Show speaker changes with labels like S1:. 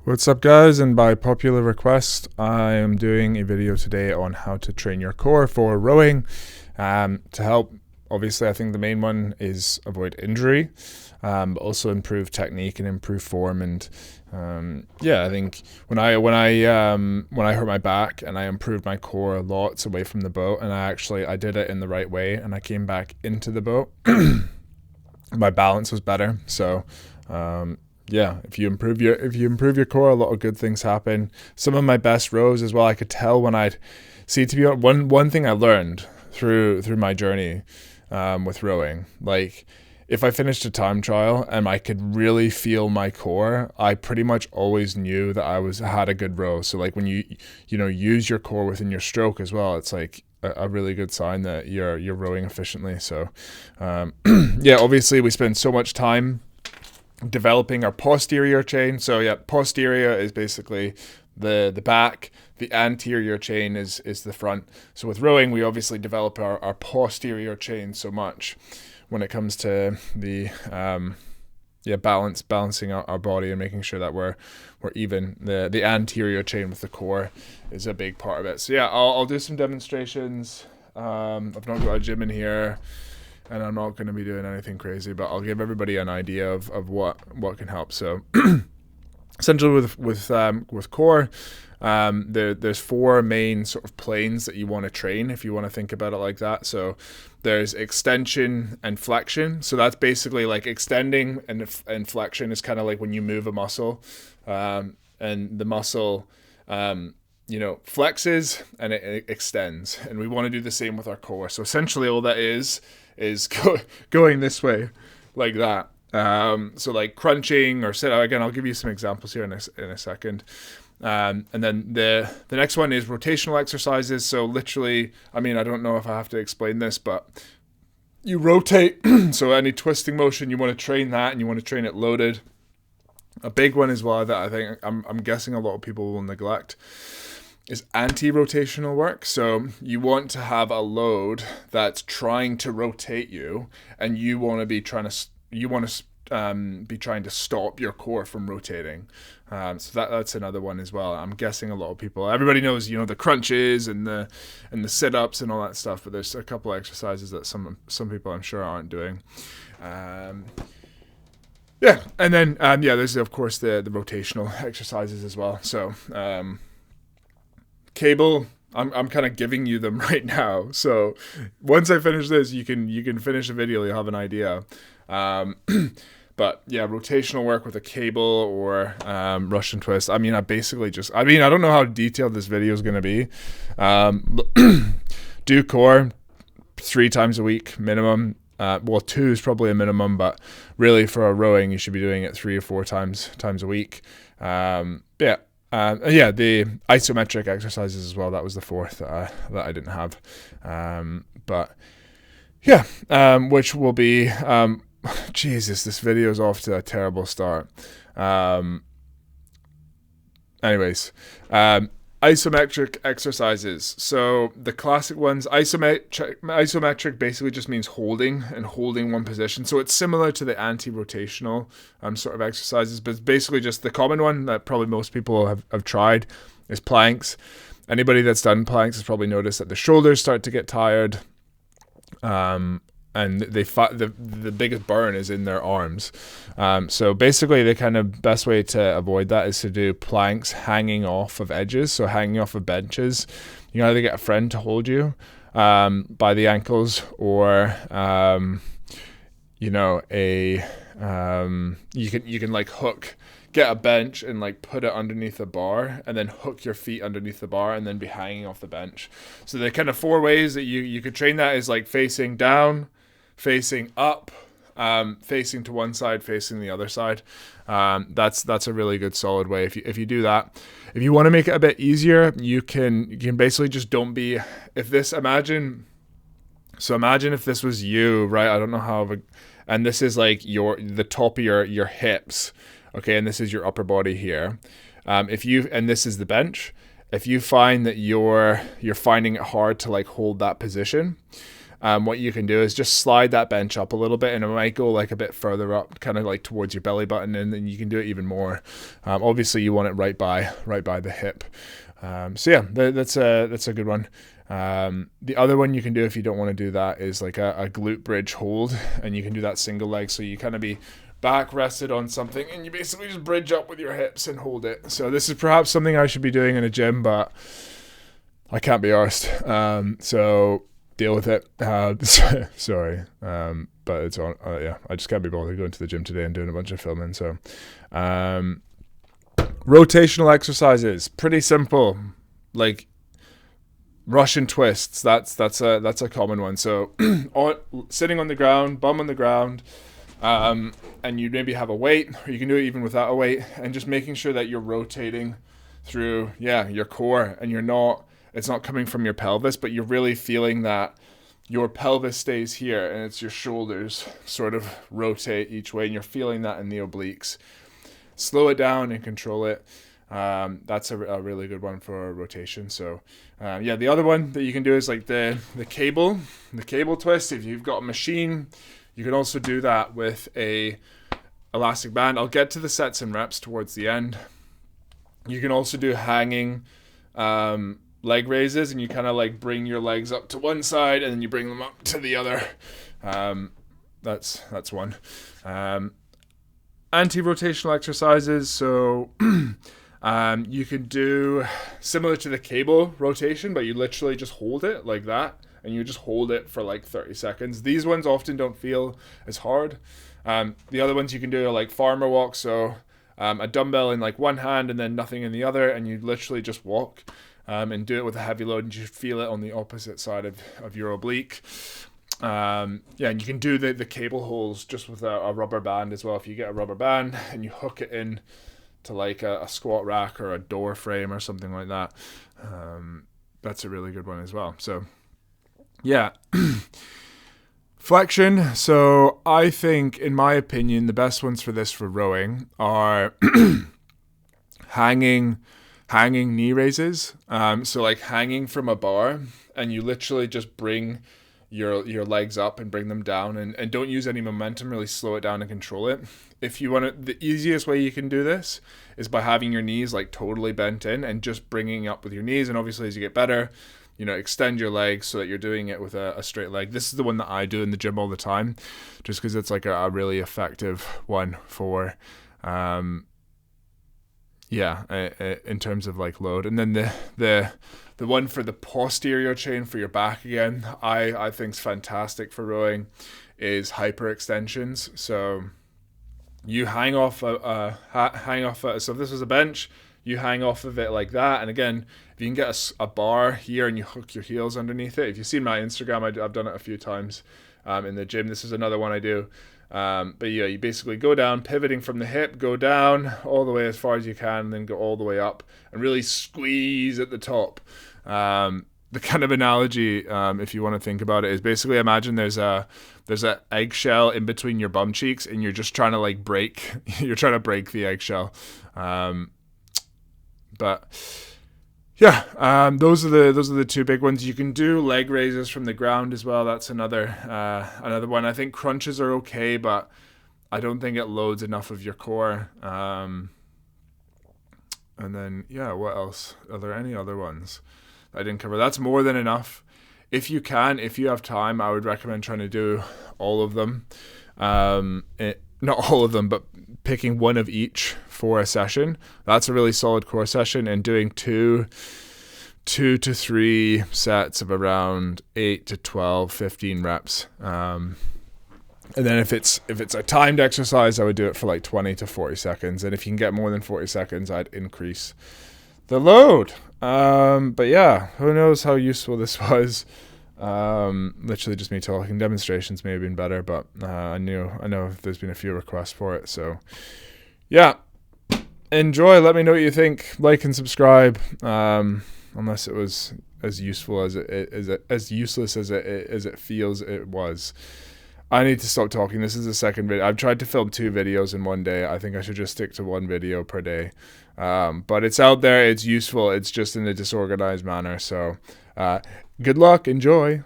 S1: What's up, guys? And by popular request, I am doing a video today on how to train your core for rowing to help. Obviously, I think the main one is avoid injury, but also improve technique and improve form. And I think when I hurt my back and I improved my core lots away from the boat, and I did it in the right way, and I came back into the boat, my balance was better. So. If you improve your core, a lot of good things happen. Some of my best rows as well, I could tell when I'd see, to be honest, one thing I learned through my journey with rowing, like if I finished a time trial and I could really feel my core, I pretty much always knew that I had a good row. So like when you use your core within your stroke as well, it's like a really good sign that you're rowing efficiently. So obviously we spend so much time developing our posterior chain. So posterior is basically the back, the anterior chain is the front. So with rowing, we obviously develop our posterior chain so much when it comes to the balancing our body and making sure that we're even. The anterior chain with the core is a big part of it. So I'll do some demonstrations. I've not got a gym in here, and I'm not going to be doing anything crazy, but I'll give everybody an idea of what can help. So essentially with core, there's four main sort of planes that you want to train, if you want to think about it like that. So there's extension and flexion. So that's basically like extending, and flexion is kind of like when you move a muscle, and the muscle flexes and it extends, and we want to do the same with our core. So essentially all that is going this way like that. So like crunching or sit out. Again, I'll give you some examples here in a second. And then the next one is rotational exercises. So literally, I don't know if I have to explain this, but you rotate. So any twisting motion, you want to train that, and you want to train it loaded. A big one as well that I think I'm guessing a lot of people will neglect is anti-rotational work. So you want to have a load that's trying to rotate you, and you want to be trying to stop your core from rotating. So that's another one as well. I'm guessing a lot of people, everybody knows, the crunches and the sit-ups and all that stuff, but there's a couple of exercises that some people I'm sure aren't doing. And then there's of course the rotational exercises as well. So cable, I'm kind of giving you them right now. So once I finish this, you can finish the video, you'll have an idea. But rotational work with a cable or Russian twist. I don't know how detailed this video is going to be. Do core 3 times a week minimum. 2 is probably a minimum, but really for a rowing, you should be doing it 3 or 4 times a week. The isometric exercises as well. That was the fourth that I didn't have. Which will be, Jesus, this video is off to a terrible start. Isometric exercises. So the classic ones, isometric basically just means holding one position. So it's similar to the anti-rotational sort of exercises, but it's basically just the common one that probably most people have tried is planks. Anybody that's done planks has probably noticed that the shoulders start to get tired. And the biggest burn is in their arms. So basically the kind of best way to avoid that is to do planks hanging off of edges, so hanging off of benches. You can either get a friend to hold you by the ankles, or you can like get a bench and like put it underneath a bar, and then hook your feet underneath the bar, and then be hanging off the bench. So the kind of 4 ways that you could train that is like facing down, facing up, facing to one side, facing the other side. That's a really good solid way. If you do that, if you want to make it a bit easier, you can basically just don't be. Imagine if this was you, right? I don't know how, and this is like the top of your hips, okay, and this is your upper body here. And this is the bench. If you find that you're finding it hard to like hold that position, what you can do is just slide that bench up a little bit, and it might go like a bit further up, kind of like towards your belly button, and then you can do it even more. Obviously you want it right by the hip. So yeah, that's a good one. The other one you can do if you don't want to do that is like a glute bridge hold, and you can do that single leg. So you kind of be back rested on something, and you basically just bridge up with your hips and hold it. So this is perhaps something I should be doing in a gym, but I can't be arsed. So deal with it. Sorry. But it's on. Yeah, I just can't be bothered going to the gym today and doing a bunch of filming. So, rotational exercises, pretty simple, like Russian twists. That's a common one. So, sitting on the ground, bum on the ground, and you maybe have a weight, or you can do it even without a weight, and just making sure that you're rotating through, your core, and it's not coming from your pelvis, but you're really feeling that your pelvis stays here, and it's your shoulders sort of rotate each way, and you're feeling that in the obliques. Slow it down and control it. That's a really good one for rotation. So, the other one that you can do is like the cable twist. If you've got a machine, you can also do that with a elastic band. I'll get to the sets and reps towards the end. You can also do hanging leg raises, and you kind of like bring your legs up to one side and then you bring them up to the other. That's one. Anti-rotational exercises. So you can do similar to the cable rotation, but you literally just hold it like that, and you just hold it for like 30 seconds. These ones often don't feel as hard. The other ones you can do are like farmer walk. So a dumbbell in like one hand and then nothing in the other, and you literally just walk. And do it with a heavy load, and you feel it on the opposite side of your oblique. And you can do the cable holds just with a rubber band as well. If you get a rubber band and you hook it in to like a squat rack or a door frame or something like that, that's a really good one as well. So yeah. Flexion. So I think, in my opinion, the best ones for this for rowing are hanging knee raises. So like hanging from a bar, and you literally just bring your legs up and bring them down, and don't use any momentum, really slow it down and control it. If you want to, the easiest way you can do this is by having your knees like totally bent in and just bringing up with your knees. And obviously as you get better, extend your legs so that you're doing it with a straight leg. This is the one that I do in the gym all the time, just because it's like a really effective one for in terms of like load. And then the one for the posterior chain for your back, again, I think is fantastic for rowing, is hyperextensions. So you hang off so if this was a bench, you hang off of it like that. And again, if you can get a bar here and you hook your heels underneath it. If you've seen my Instagram, I've done it a few times in the gym. This is another one I do. But yeah, you basically go down, pivoting from the hip, go down all the way as far as you can, and then go all the way up and really squeeze at the top. The kind of analogy, if you want to think about it, is basically imagine there's an eggshell in between your bum cheeks, and you're just trying to like break the eggshell. But yeah, those are the two big ones. You can do leg raises from the ground as well. That's another one. I think crunches are okay, but I don't think it loads enough of your core. And then what else? Are there any other ones I didn't cover? That's more than enough. If you have time, I would recommend trying to do all of them. Not all of them, but picking one of each for a session. That's a really solid core session, and doing two to three sets of around 8 to 12, 15 reps. And then if it's a timed exercise, I would do it for like 20 to 40 seconds. And if you can get more than 40 seconds, I'd increase the load. But yeah, who knows how useful this was. Literally just me talking. Demonstrations may have been better, but I know there's been a few requests for it. So yeah, enjoy. Let me know what you think. Like and subscribe. Unless it was as useful as as useless as it feels it was. I need to stop talking. This is the second video. I've tried to film 2 videos in one day. I think I should just stick to 1 video per day. But it's out there. It's useful. It's just in a disorganized manner. So good luck. Enjoy.